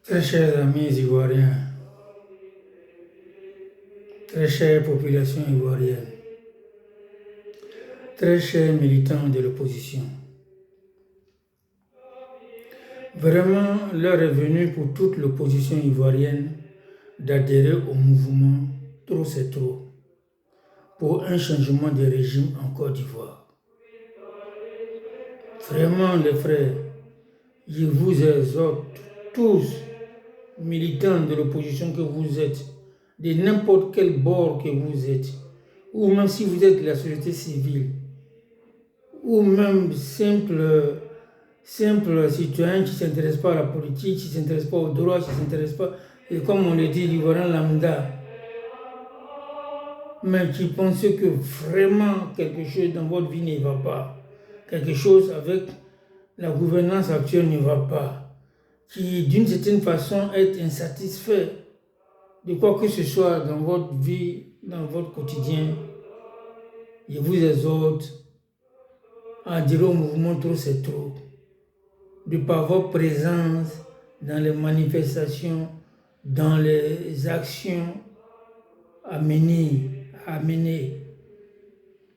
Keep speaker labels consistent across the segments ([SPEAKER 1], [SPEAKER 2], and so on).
[SPEAKER 1] Très chers amis ivoiriens, très chère population ivoirienne, très chers militants de l'opposition, vraiment l'heure est venue pour toute l'opposition ivoirienne d'adhérer au mouvement Trop c'est trop pour un changement de régime en Côte d'Ivoire. Vraiment les frères, je vous exhorte tous, militants de l'opposition que vous êtes, de n'importe quel bord que vous êtes, ou même si vous êtes de la société civile, ou même simple citoyen qui ne s'intéresse pas à la politique, qui ne s'intéresse pas au droit, qui ne s'intéresse pas, et comme on le dit, l'Ivoirien lambda, mais qui pense que vraiment quelque chose dans votre vie ne va pas, quelque chose avec la gouvernance actuelle ne va pas, qui d'une certaine façon est insatisfait de quoi que ce soit dans votre vie, dans votre quotidien, je vous exhorte à dire au mouvement Trop c'est trop, de par votre présence dans les manifestations, dans les actions à mener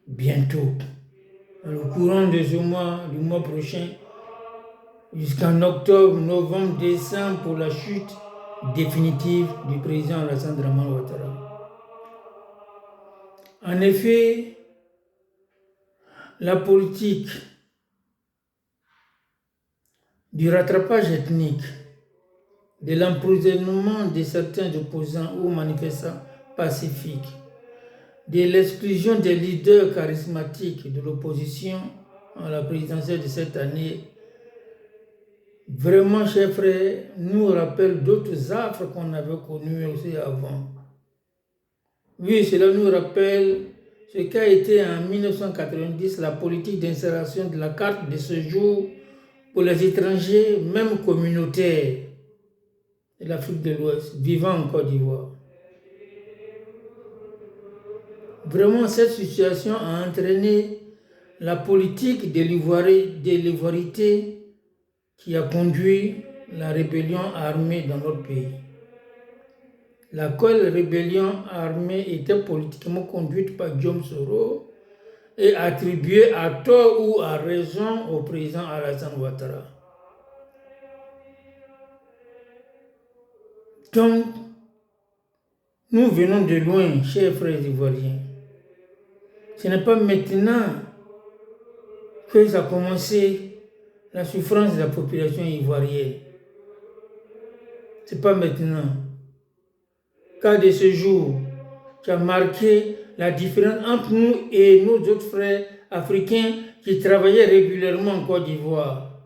[SPEAKER 1] bientôt, dans le courant de ce mois, du mois prochain, jusqu'en octobre, novembre, décembre, pour la chute définitive du président Alassane Dramane Ouattara. En effet, la politique du rattrapage ethnique, de l'emprisonnement de certains opposants ou manifestants pacifiques, de l'exclusion des leaders charismatiques de l'opposition à la présidentielle de cette année, vraiment, chers frères, nous rappelle d'autres affres qu'on avait connues aussi avant. Oui, cela nous rappelle ce qu'a été en 1990 la politique d'installation de la carte de séjour pour les étrangers, même communautaires, de l'Afrique de l'Ouest, vivant en Côte d'Ivoire. Vraiment, cette situation a entraîné la politique de l'ivoirité qui a conduit la rébellion armée dans notre pays. Laquelle rébellion armée était politiquement conduite par Guillaume Soro et attribuée à tort ou à raison au président Alassane Ouattara. Donc, nous venons de loin, chers frères ivoiriens. Ce n'est pas maintenant que ça a commencé la souffrance de la population ivoirienne. Ce n'est pas maintenant. Car de ce jour qui a marqué la différence entre nous et nos autres frères africains qui travaillaient régulièrement en Côte d'Ivoire.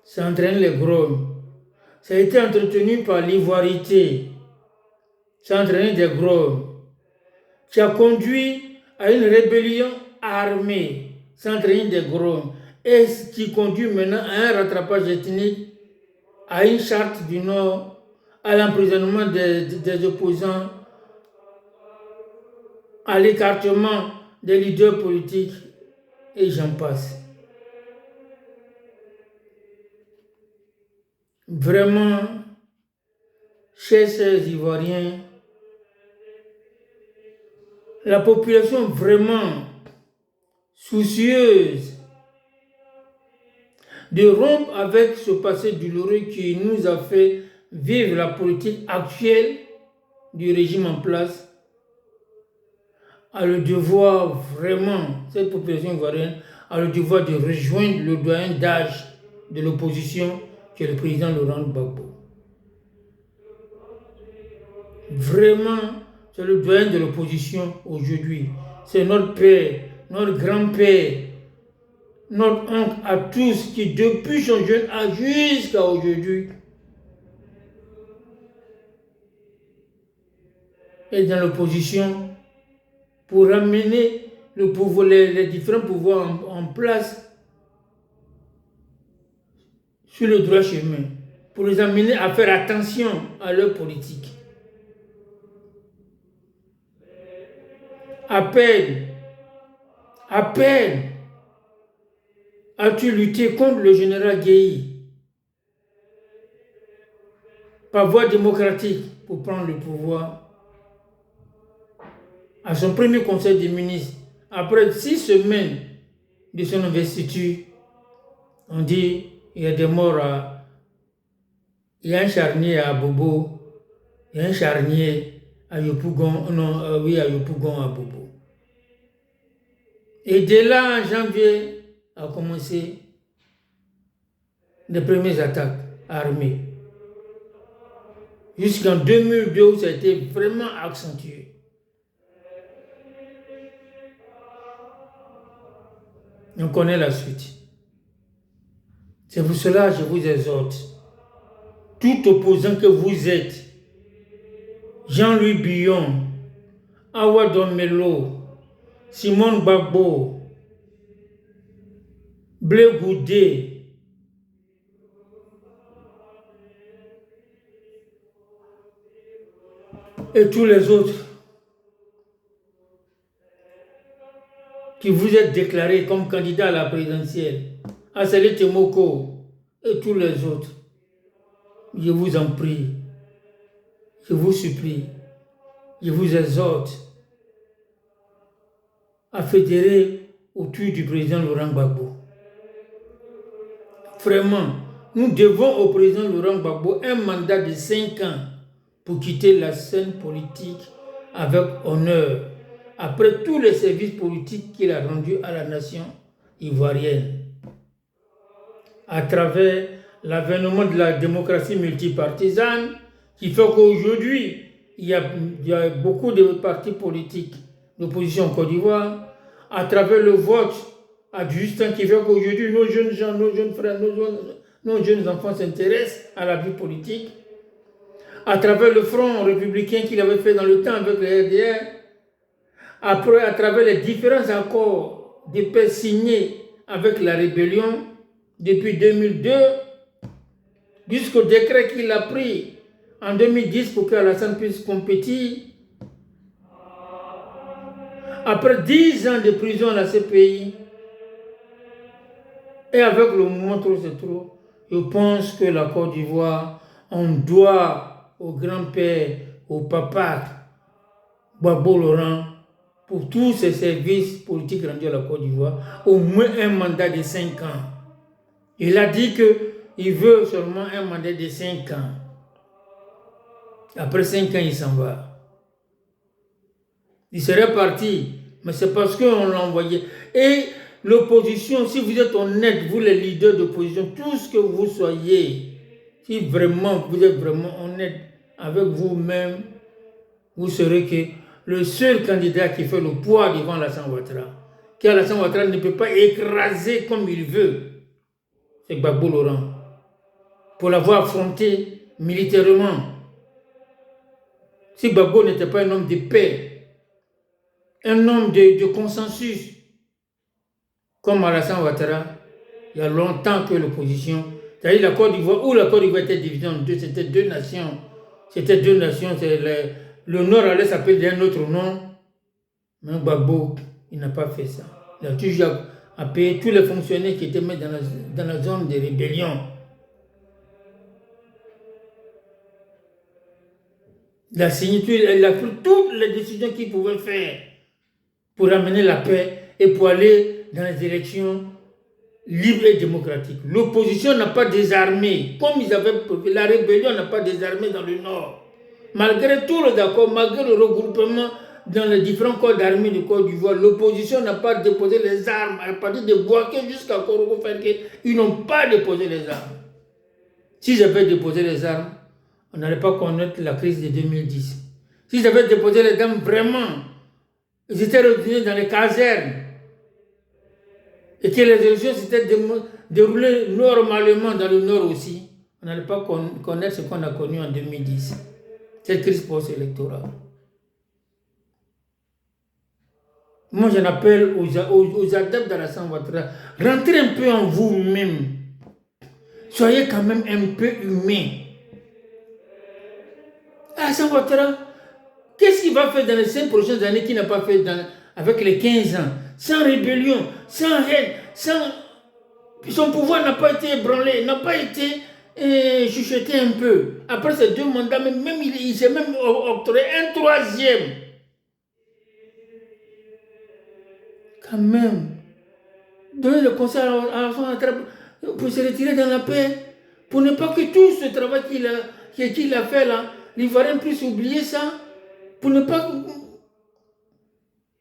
[SPEAKER 1] Ça entraîne les groms. Ça a été entretenu par l'ivoirité. Ça a entraîné des groms. Qui a conduit à une rébellion armée. Ça a entraîné des groms. Et ce qui conduit maintenant à un rattrapage ethnique, à une charte du Nord, à l'emprisonnement des opposants, à l'écartement des leaders politiques, et j'en passe. Vraiment, chers Ivoiriens, la population vraiment soucieuse de rompre avec ce passé douloureux qui nous a fait vivre la politique actuelle du régime en place, a le devoir vraiment, cette population ivoirienne a le devoir de rejoindre le doyen d'âge de l'opposition qui est le président Laurent Gbagbo. Vraiment, c'est le doyen de l'opposition aujourd'hui. C'est notre père, notre grand-père, notre oncle à tous qui, depuis son jeune âge jusqu'à aujourd'hui, est dans l'opposition pour ramener le pouvoir, les différents pouvoirs en place sur le droit chemin, pour les amener à faire attention à leur politique. À peine as-tu lutté contre le général Guéhi par voie démocratique pour prendre le pouvoir. À son premier conseil des ministres, après 6 semaines de son investiture, on dit il y a des morts il y a un charnier à Bobo, il y a un charnier à Yopougon, à Yopougon à Bobo. Et dès là, en janvier, a commencé les premières attaques armées. Jusqu'en 2002, où ça a été vraiment accentué. On connaît la suite. C'est pour cela que je vous exhorte. Tout opposant que vous êtes, Jean-Louis Billon, Awa Domelo, Simone Gbagbo, Blé Goudé, et tous les autres qui vous êtes déclarés comme candidat à la présidentielle, Assalé Temoko et tous les autres, je vous en prie, je vous supplie, je vous exhorte à fédérer autour du président Laurent Gbagbo. Vraiment, nous devons au président Laurent Gbagbo un mandat de 5 ans pour quitter la scène politique avec honneur, après tous les services politiques qu'il a rendus à la nation ivoirienne. À travers l'avènement de la démocratie multipartisane, qui fait qu'aujourd'hui, il y a beaucoup de partis politiques d'opposition en Côte d'Ivoire, à travers le vote à Justin, qui fait qu'aujourd'hui, nos jeunes gens, nos jeunes frères, nos jeunes enfants s'intéressent à la vie politique, à travers le front républicain qu'il avait fait dans le temps avec le RDR, après, à travers les différents accords de paix signés avec la rébellion depuis 2002, jusqu'au décret qu'il a pris en 2010 pour qu'Alassane puisse compétir. Après 10 ans de prison à la CPI, et avec le mouvement Trop c'est trop, je pense que la Côte d'Ivoire, on doit au grand-père, au papa, Gbagbo Laurent, pour tous ces services politiques rendus à la Côte d'Ivoire, au moins un mandat de 5 ans. Il a dit qu'il veut seulement un mandat de 5 ans. Après 5 ans, il s'en va. Il serait parti, mais c'est parce qu'on l'a envoyé. Et l'opposition, si vous êtes honnête, vous les leaders d'opposition, tout ce que vous soyez, si vraiment vous êtes vraiment honnête avec vous-même, vous saurez que le seul candidat qui fait le poids devant Alassane Ouattara, qu'Alassane Ouattara ne peut pas écraser comme il veut, c'est Gbagbo Laurent. Pour l'avoir affronté militairement. Si Gbagbo n'était pas un homme de paix, un homme de consensus, comme Alassane Ouattara, il y a longtemps que l'opposition, c'est-à-dire la Côte d'Ivoire, où la Côte d'Ivoire était divisée en deux, c'était 2 nations. C'était 2 nations, le Nord allait s'appeler d'un autre nom, mais Gbagbo, il n'a pas fait ça. Il a toujours appelé tous les fonctionnaires qui étaient mis dans la zone de rébellion. Il a signé, il a pris toutes les décisions qu'il pouvait faire pour amener la paix et pour aller dans les élections libres et démocratiques. L'opposition n'a pas désarmé, comme ils avaient prévu. La rébellion n'a pas désarmé dans le Nord. Malgré tout le accord, malgré le regroupement dans les différents corps d'armée du Côte d'Ivoire, l'opposition n'a pas déposé les armes. À partir de Bouaké jusqu'à Korogo Fenke, ils n'ont pas déposé les armes. S'ils avaient déposé les armes, on n'allait pas connaître la crise de 2010. S'ils avaient déposé les armes vraiment, ils étaient retenus dans les casernes et que les élections s'étaient déroulées normalement dans le Nord aussi, on n'allait pas connaître ce qu'on a connu en 2010, cette crise post-électorale. Moi, j'en appelle aux adeptes d'Alassane Ouattara, rentrez un peu en vous-même. Soyez quand même un peu humain. Alassane Ouattara, qu'est-ce qu'il va faire dans les 5 prochaines années qu'il n'a pas fait avec les 15 ans? Sans rébellion, sans haine, son pouvoir n'a pas été ébranlé, n'a pas été chuchoté un peu. Après ces 2 mandats, même il s'est même octroyé un 3e. Quand même. Donner le conseil à son pour se retirer dans la paix. Pour ne pas que tout ce travail qu'il a fait là, l'Ivoirien puisse oublier ça. Pour ne pas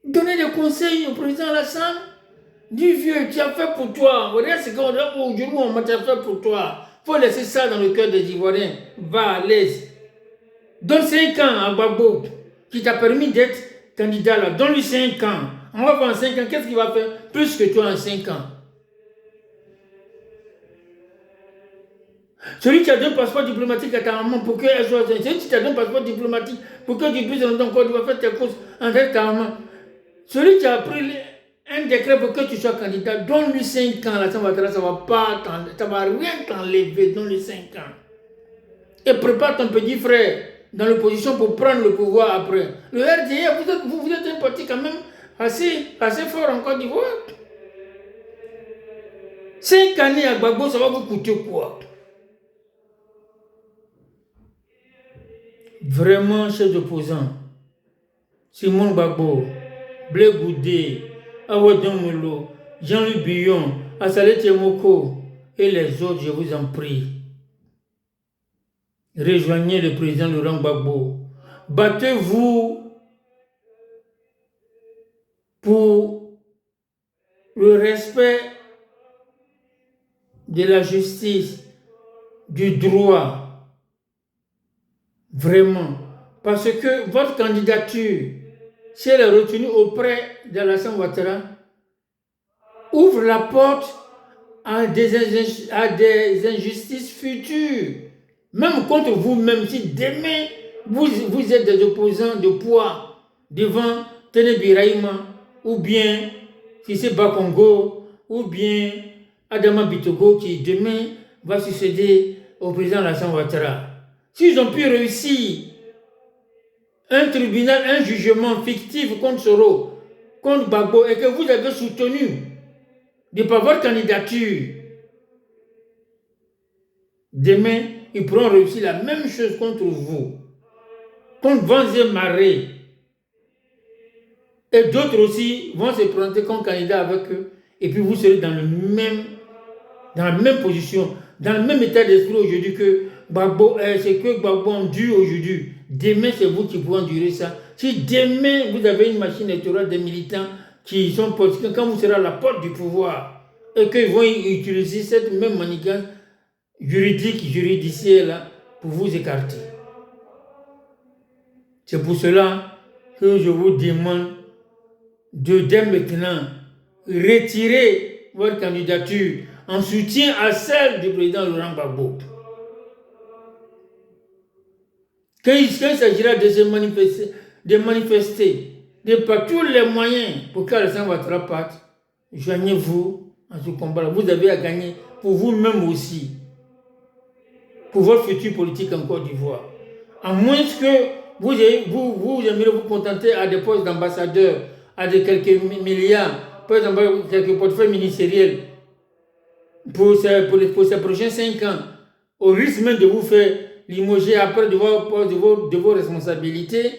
[SPEAKER 1] donner des conseils au président Alassane. Du vieux, tu as fait pour toi. Regarde ce qu'aujourd'hui on m'a fait pour toi. Il faut laisser ça dans le cœur des Ivoiriens. Va, laisse. Donne 5 ans à Gbagbo, qui t'a permis d'être candidat là. Donne-lui 5 ans. On va voir en 5 ans, qu'est-ce qu'il va faire plus que toi en 5 ans? Celui qui a donné un passeport diplomatique à ta maman pour qu'elle soit... Celui qui t'a donné un passeport diplomatique pour que tu puisses rentrer encore, tu vas faire tes courses avec ta maman. Celui qui a pris un décret pour que tu sois candidat, donne-lui 5 ans, là, ça va rien t'enlever, donne-lui 5 ans. Et prépare ton petit frère dans l'opposition pour prendre le pouvoir après. Le RDA, vous êtes un parti quand même assez fort en Côte d'Ivoire. 5 années à Gbagbo, ça va vous coûter quoi? Vraiment, chers opposants, Simon Gbagbo, Blé Goudé, Awadon Molo, Jean-Louis Billon, Assalé Tiemoko et les autres, je vous en prie, rejoignez le président Laurent Gbagbo. Battez-vous pour le respect de la justice, du droit. Vraiment. Parce que votre candidature, si elle est retenue auprès d'Alassane Ouattara, ouvre la porte à des injustices futures. Même contre vous-même, si demain vous êtes des opposants de poids devant Tenebi Raïma, ou bien Fissé Bakongo, ou bien Adama Bitogo, qui demain va succéder au président Alassane Ouattara. S'ils ont pu réussir un tribunal, un jugement fictif contre Soro, contre Gbagbo, et que vous avez soutenu de par votre candidature, demain, ils pourront réussir la même chose contre vous, contre Vents et Marées. Et d'autres aussi vont se présenter comme candidats avec eux, et puis vous serez dans la même position, dans le même état d'esprit aujourd'hui que Gbagbo, c'est que Gbagbo endure aujourd'hui. Demain, c'est vous qui pouvez endurer ça. Si demain, vous avez une machine électorale des militants qui sont politiques, quand vous serez à la porte du pouvoir, et qu'ils vont utiliser cette même manigance juridicielle là, pour vous écarter. C'est pour cela que je vous demande de, dès maintenant, retirer votre candidature en soutien à celle du président Laurent Gbagbo. Quand il s'agira de manifester, de par tous les moyens pour qu'Alassane Ouattara parte, joignez-vous à ce combat-là. Vous avez à gagner pour vous-même aussi, pour votre futur politique en Côte d'Ivoire. À moins que vous aimeriez vous contenter à des postes d'ambassadeur, à de quelques milliards, par exemple, quelques portefeuilles ministériels pour ces prochains 5 ans, au risque même de vous faire limoger après de vos responsabilités,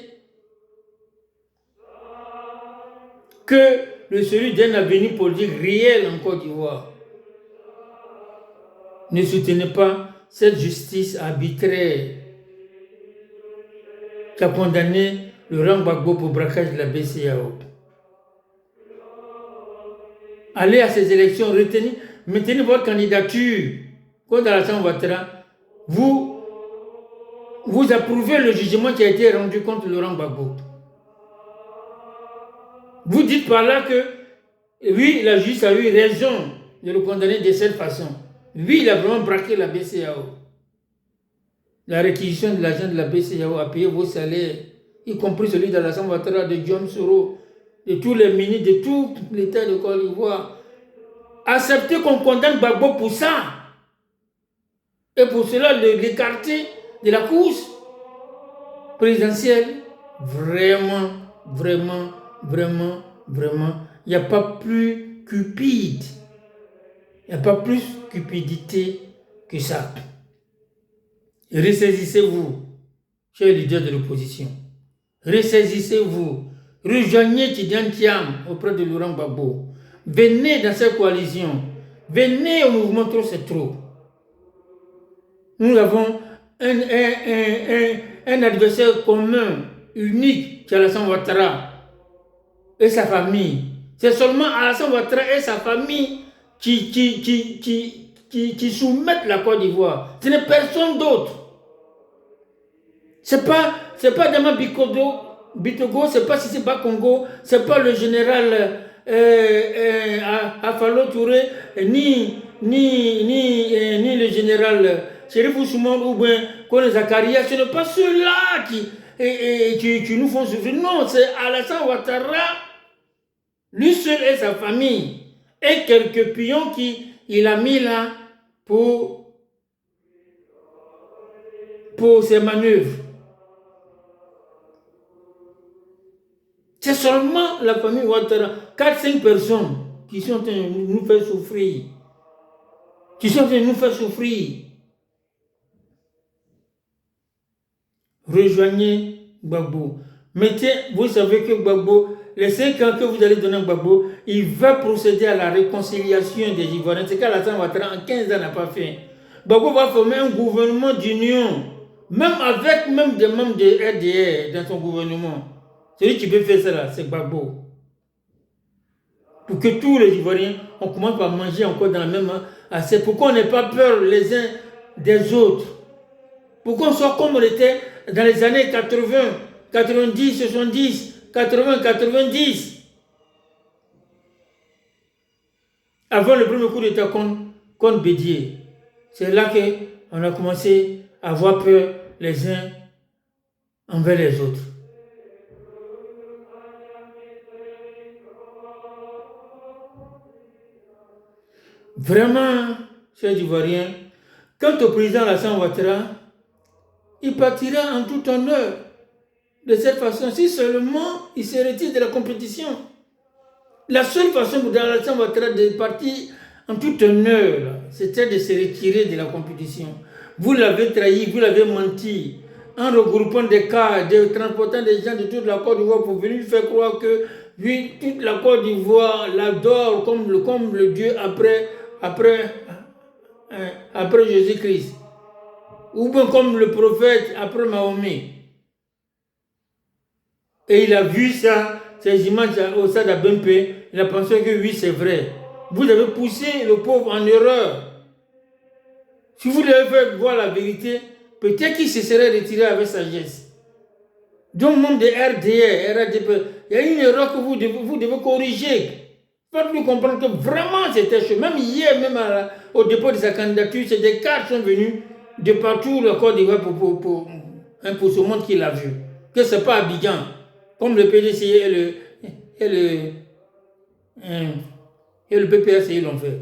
[SPEAKER 1] que celui d'un avenir politique réel en Côte d'Ivoire. Ne soutenez pas cette justice arbitraire qui a condamné Laurent Gbagbo pour braquage de la BCEAO. Allez à ces élections, maintenez votre candidature contre Alassane Ouattara. Vous approuvez le jugement qui a été rendu contre Laurent Gbagbo. Vous dites par là que oui, la justice a eu raison de le condamner de cette façon. Oui, il a vraiment braqué la BCEAO. La réquisition de l'argent de la BCEAO a payé vos salaires, y compris celui d'Alassane Ouattara, de John Soro, de tous les ministres, de tout l'État de Côte d'Ivoire. Acceptez qu'on condamne Gbagbo pour ça. Et pour cela, l'écarter de la course présidentielle. Vraiment, il n'y a pas plus cupide. Il n'y a pas plus cupidité que ça. Ressaisissez-vous, chers leaders de l'opposition. Ressaisissez-vous. Rejoignez Tidjane Thiam auprès de Laurent Gbagbo. Venez dans cette coalition. Venez au mouvement Trop c'est trop. Nous avons un adversaire commun, unique, qui est Alassane Ouattara et sa famille. C'est seulement Alassane Ouattara et sa famille qui soumettent la Côte d'Ivoire. Ce n'est personne d'autre. C'est pas Dama Bitogo, c'est pas Sissi Bakongo, c'est pas le général Afalo Touré, ni le général Chérif Ousmane ou bien Kone Zakaria. Ce n'est pas ceux-là qui nous font souffrir. Non, c'est Alassane Ouattara, lui seul et sa famille, et quelques pions qu'il a mis là pour ses manœuvres. C'est seulement la famille Ouattara, 4-5 personnes qui sont en train de nous faire souffrir. Rejoignez Gbagbo. Vous savez que Gbagbo, les 5 ans que vous allez donner à Gbagbo, il va procéder à la réconciliation des Ivoiriens. C'est qu'Alassane Ouattara en 15 ans n'a pas fait. Gbagbo va former un gouvernement d'union, même avec des membres de RDR dans son gouvernement. Celui qui peut faire ça là, c'est Gbagbo. Pour que tous les Ivoiriens, on commence par manger encore dans la même assiette. Pourquoi on n'ait pas peur les uns des autres? Pourquoi on soit comme on était dans les années 80, 90, 70, 80, 90? Avant le premier coup d'État contre Bédier. C'est là qu'on a commencé à avoir peur les uns envers les autres. Vraiment, chers Ivoiriens, quant au président Alassane Ouattara, il partira en tout honneur de cette façon, si seulement il se retire de la compétition. La seule façon pour Alassane Ouattara de partir en tout honneur, c'était de se retirer de la compétition. Vous l'avez trahi, vous l'avez menti, en regroupant des cas, de transportant des gens de toute la Côte d'Ivoire pour venir faire croire que oui, toute la Côte d'Ivoire l'adore comme le Dieu après Jésus-Christ. Ou bien comme le prophète après Mahomet. Et il a vu ça, ces images au stade à Bempé, il a pensé que oui, c'est vrai. Vous avez poussé le pauvre en erreur. Si vous devez faire voir la vérité, peut-être qu'il se serait retiré avec sagesse. Donc, membre de RDR, RADP, il y a une erreur que vous devez corriger. Faites-lui comprendre que vraiment c'était chaud. Même hier, au dépôt de sa candidature, des cartes sont venues de partout le Côte d'Ivoire pour ce monde qu'il a vu. Que ce n'est pas Abidjan, comme le PDC et le PPRC l'ont fait.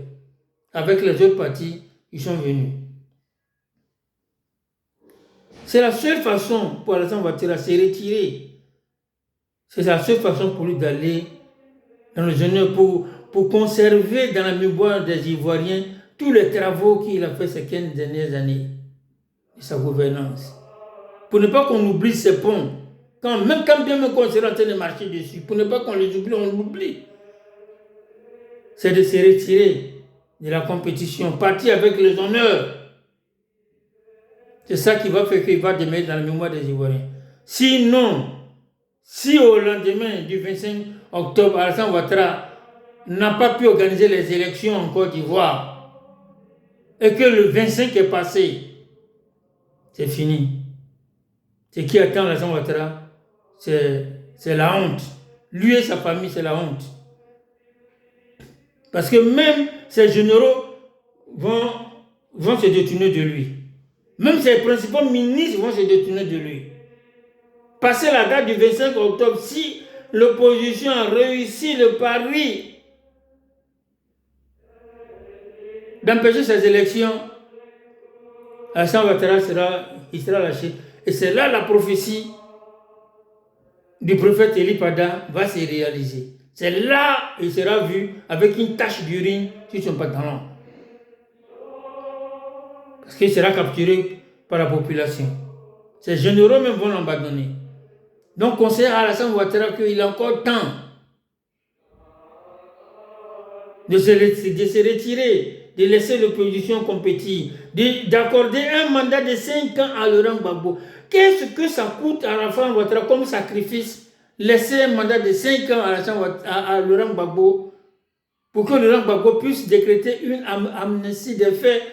[SPEAKER 1] Avec les autres partis, ils sont venus. C'est la seule façon pour Alassane Ouattara de se retirer. C'est la seule façon pour lui d'aller dans le honneur pour conserver dans la mémoire des Ivoiriens tous les travaux qu'il a fait ces 15 dernières années de sa gouvernance. Pour ne pas qu'on oublie ces ponts, même quand bien on sera en train de marcher dessus, pour ne pas qu'on les oublie, on l'oublie. C'est de se retirer de la compétition, partir avec les honneurs. C'est ça qui va faire qu'il va demeurer dans la mémoire des Ivoiriens. Sinon, si au lendemain du 25 octobre, Alassane Ouattara n'a pas pu organiser les élections en Côte d'Ivoire et que le 25 est passé, c'est fini. Ce qui attend Alassane Ouattara, c'est la honte. Lui et sa famille, c'est la honte. Parce que même ses généraux vont se détourner de lui. Même ses principaux ministres vont se détourner de lui. Passer la date du 25 octobre, si l'opposition a réussi le pari d'empêcher ces élections, Alassane Ouattara sera lâché. Et c'est là la prophétie du prophète Eli Pada va se réaliser. C'est là qu'il sera vu avec une tache d'urine sur son pantalon. Parce qu'il sera capturé par la population. Ces généraux même vont l'abandonner. Donc, conseiller à Alassane Ouattara qu'il a encore temps de se retirer, de laisser l'opposition compétir, d'accorder un mandat de 5 ans à Laurent Gbagbo. Qu'est-ce que ça coûte à Alassane Ouattara comme sacrifice, laisser un mandat de 5 ans à Laurent Gbagbo pour que Laurent Gbagbo puisse décréter une amnistie des faits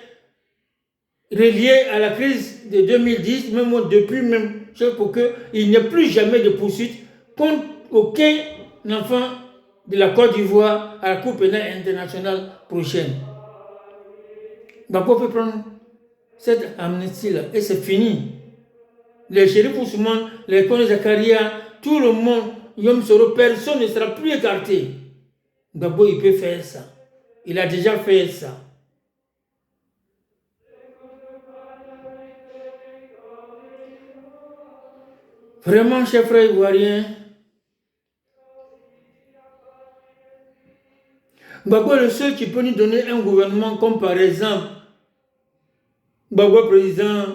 [SPEAKER 1] reliés à la crise de 2010, même depuis même, pour qu'il n'y ait plus jamais de poursuite contre aucun enfant de la Côte d'Ivoire à la Cour pénale internationale prochaine. Gbagbo peut prendre cette amnistie-là et c'est fini. Les shérifs Ousmane, les Kone Zakaria, tout le monde, Yom Soro, personne ne sera plus écarté. Gbagbo, il peut faire ça. Il a déjà fait ça. Vraiment, chers frères ivoiriens, Gbagbo est le seul qui peut nous donner un gouvernement comme par exemple Gbagbo président,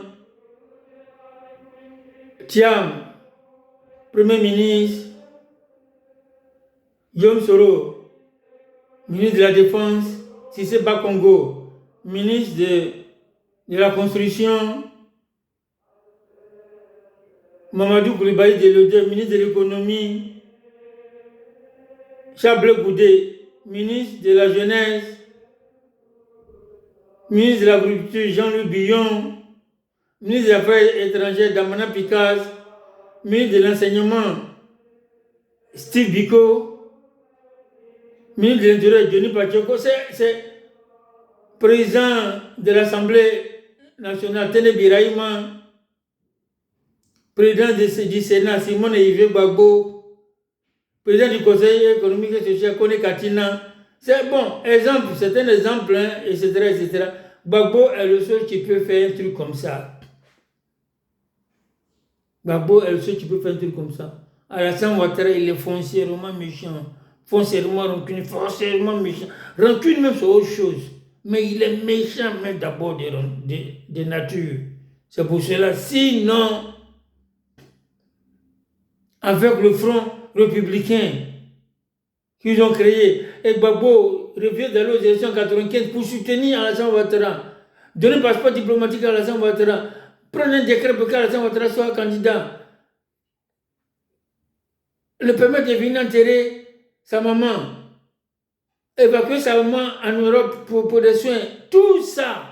[SPEAKER 1] Thiam, Premier ministre, Yom Soro, ministre de la Défense, Cissé Bakongo, ministre de la Construction, Mamadou Koulibaly Delodé, ministre de l'Économie, Chablé Goudé, ministre de la Jeunesse, ministre de l'Agriculture Jean-Louis Billon, ministre des Affaires étrangères Damana Pikaz, ministre de l'Enseignement Steve Biko, ministre de l'Intérieur Johnny Pacheco, c'est président de l'Assemblée nationale Tene Birahima, président du Sénat Simone Yves Gbagbo, président du Conseil économique et social Kone Katina. C'est bon, exemple, c'est un exemple, hein, etc., etc. Gbagbo est le seul qui peut faire un truc comme ça. Gbagbo est le seul qui peut faire un truc comme ça. Alassane Ouattara, il est foncièrement méchant, foncièrement rancune, foncièrement méchant. Rancune même c'est autre chose. Mais il est méchant même d'abord de nature. C'est pour cela, sinon, avec le Front républicain qu'ils ont créé, et Gbagbo revient d'aller aux élections 95 pour soutenir Alassane Ouattara, donner un passeport diplomatique à Alassane Ouattara, prendre un décret pour qu'Alassane Ouattara soit candidat, le permettre de venir enterrer sa maman, évacuer sa maman en Europe pour des soins, tout ça.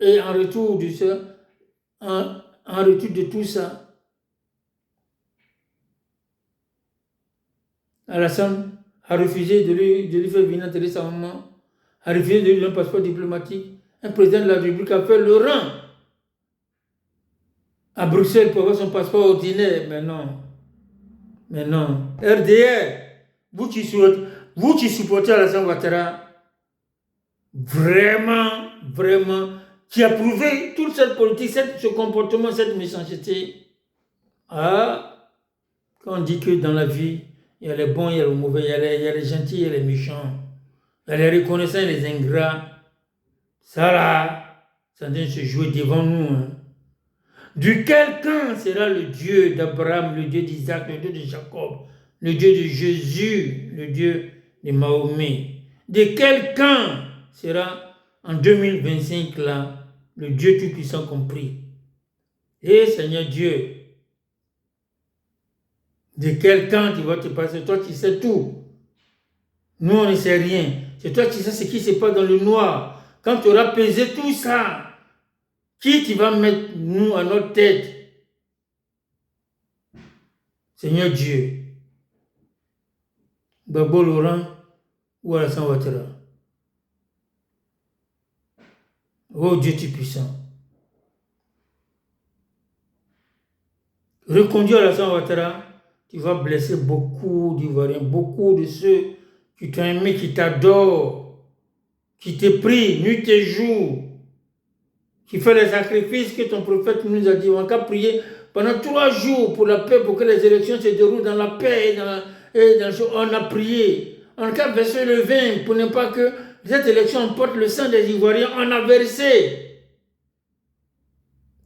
[SPEAKER 1] Et en retour de ça, en retour de tout ça, Alassane a refusé de lui faire venir enterrer sa maman, a refusé de lui donner un passeport diplomatique. Un président de la République a fait le rang à Bruxelles pour avoir son passeport ordinaire. Mais non. Mais non. RDR, vous qui supportez Alassane Ouattara, vraiment, qui approuvez toute cette politique, ce comportement, cette méchanceté. Ah, quand on dit que dans la vie, il y a les bons, il y a les mauvais, il y a les gentils, il y a les méchants, il y a les reconnaissants et les ingrats. Ça là, ça vient se jouer devant nous. Hein. Duquel camp sera le Dieu d'Abraham, le Dieu d'Isaac, le Dieu de Jacob, le Dieu de Jésus, le Dieu de Mahomet? De quel camp sera en 2025 là, le Dieu Tout-Puissant compris? Et Seigneur Dieu, de quel camp tu vas te passer? Toi qui sais tout. Nous on ne sait rien. C'est toi qui sais ce qui se passe dans le noir. Quand tu auras pesé tout ça, qui tu vas mettre nous à notre tête? Seigneur Dieu. Gbagbo Laurent ou Alassane Ouattara? Oh Dieu Tout-Puissant. Reconduire Alassane Ouattara, tu vas blesser beaucoup d'Ivoiriens, beaucoup de ceux qui t'ont aimé, qui t'adorent, qui te prient nuit et jour, qui fait les sacrifices que ton prophète nous a dit. On a prié pendant 3 jours pour la paix, pour que les élections se déroulent dans la paix. On a prié. On a versé le vin pour ne pas que cette élection porte le sang des Ivoiriens. On a versé.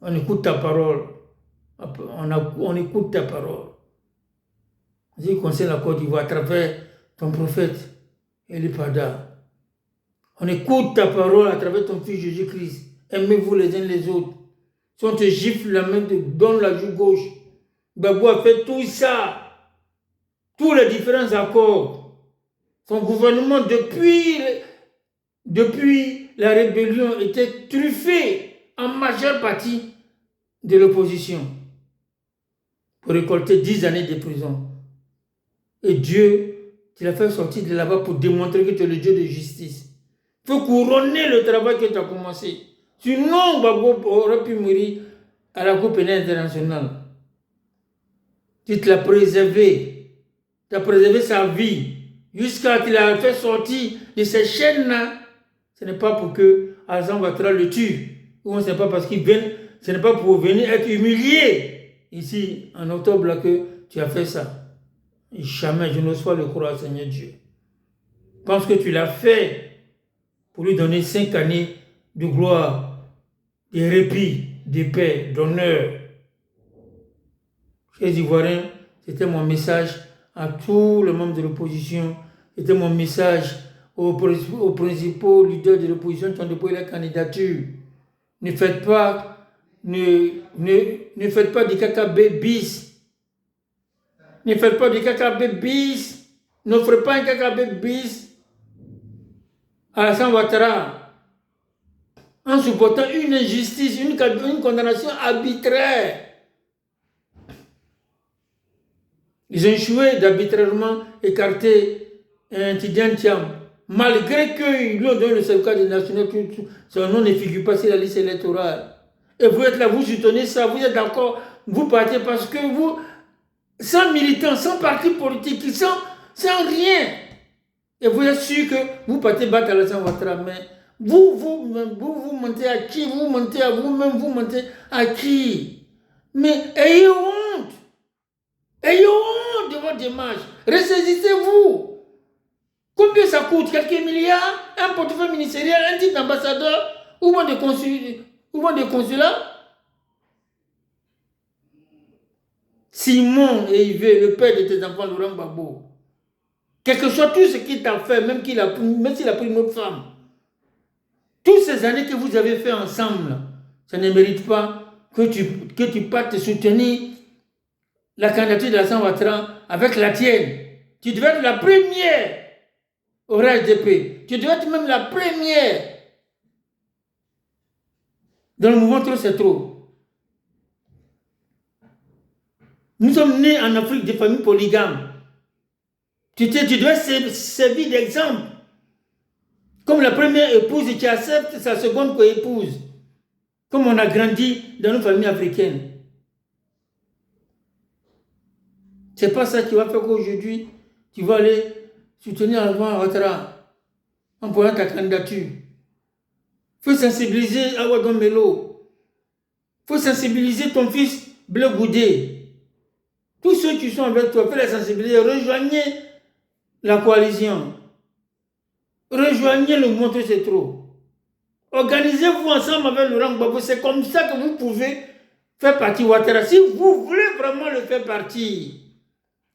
[SPEAKER 1] On écoute ta parole. On écoute ta parole. Je conseille la Côte d'Ivoire à travers ton prophète Eli Pada. On écoute ta parole à travers ton fils Jésus-Christ. Aimez-vous les uns les autres. Si on te gifle la main, donne la joue gauche. Gbagbo a fait tout ça. Tous les différents accords. Son gouvernement, depuis la rébellion, était truffé en majeure partie de l'opposition pour récolter 10 années de prison. Et Dieu, tu l'as fait sortir de là-bas pour démontrer que tu es le Dieu de justice. Il faut couronner le travail que tu as commencé. Sinon, Gbagbo aurait pu mourir à la Cour pénale internationale. Tu te l'as préservé. Tu as préservé sa vie jusqu'à ce qu'il a fait sortir de ces chaînes-là. Ce n'est pas pour que Alassane Ouattara le tue. Ou ce n'est pas parce qu'il vient, ce n'est pas pour venir être humilié ici en octobre là que tu as fait ça. Et jamais je n'ose pas le croire, Seigneur Dieu. Je pense que tu l'as fait pour lui donner 5 années de gloire, de répit, de paix, d'honneur. Chers Ivoiriens, c'était mon message à tous les membres de l'opposition. C'était mon message aux principaux leaders de l'opposition qui ont déposé la candidature. Ne faites pas du KKB bis. Ne faites pas du KKB bis. N'offrez pas un KKB bis à Alassane Ouattara en supportant une injustice, une condamnation arbitraire. Ils ont échoué d'arbitrairement écarter un Tidjane Thiam. Malgré qu'ils lui ont donné le certificat de nationalité, son nom ne figure pas sur la liste électorale. Et vous êtes là, vous soutenez ça, vous êtes d'accord, vous partez parce que vous, sans militants, sans parti politique, sans rien. Et vous êtes sûr que vous partez battre Alassane Ouattara. Mais vous mentez à qui? Vous mentez à vous-même, vous mentez à qui? Mais ayez honte. Ayez honte de votre démarche. Ressaisissez-vous. Combien ça coûte? Quelques milliards? Un portefeuille ministériel, un titre d'ambassadeur ou bien de consulat? Simon et Yves, le père de tes enfants, Laurent Gbagbo, quel que soit tout ce qu'il t'a fait, même s'il a pris une autre femme, toutes ces années que vous avez fait ensemble, ça ne mérite pas que tu partes soutenir la candidature d'Alassane Ouattara avec la tienne. Tu devais être la première au RHDP. Tu devais être même la première dans le mouvement Trop c'est trop. Nous sommes nés en Afrique de familles polygames. Tu devais servir d'exemple. Comme la première épouse qui accepte sa seconde co-épouse. Comme on a grandi dans nos familles africaines. C'est pas ça qui va faire qu'aujourd'hui, tu vas aller soutenir Alassane Ouattara en prenant ta candidature. Il faut sensibiliser Awadon Melo. Il faut sensibiliser ton fils Bleu Goudé. Tous ceux qui sont avec toi, il faut les sensibiliser. Rejoignez la coalition. Rejoignez le mouvement Trop c'est trop. Organisez-vous ensemble avec Laurent Gbagbo. C'est comme ça que vous pouvez faire partie Ouattara. Si vous voulez vraiment le faire partie,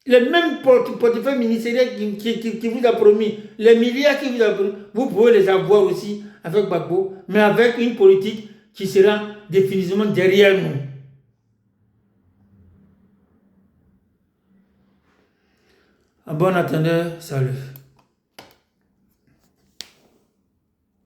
[SPEAKER 1] les mêmes portefeuilles ministériels qui vous a promis, les milliards qui vous a promis, vous pouvez les avoir aussi avec Gbagbo, mais avec une politique qui sera définitivement derrière nous. En bon attendant, salut.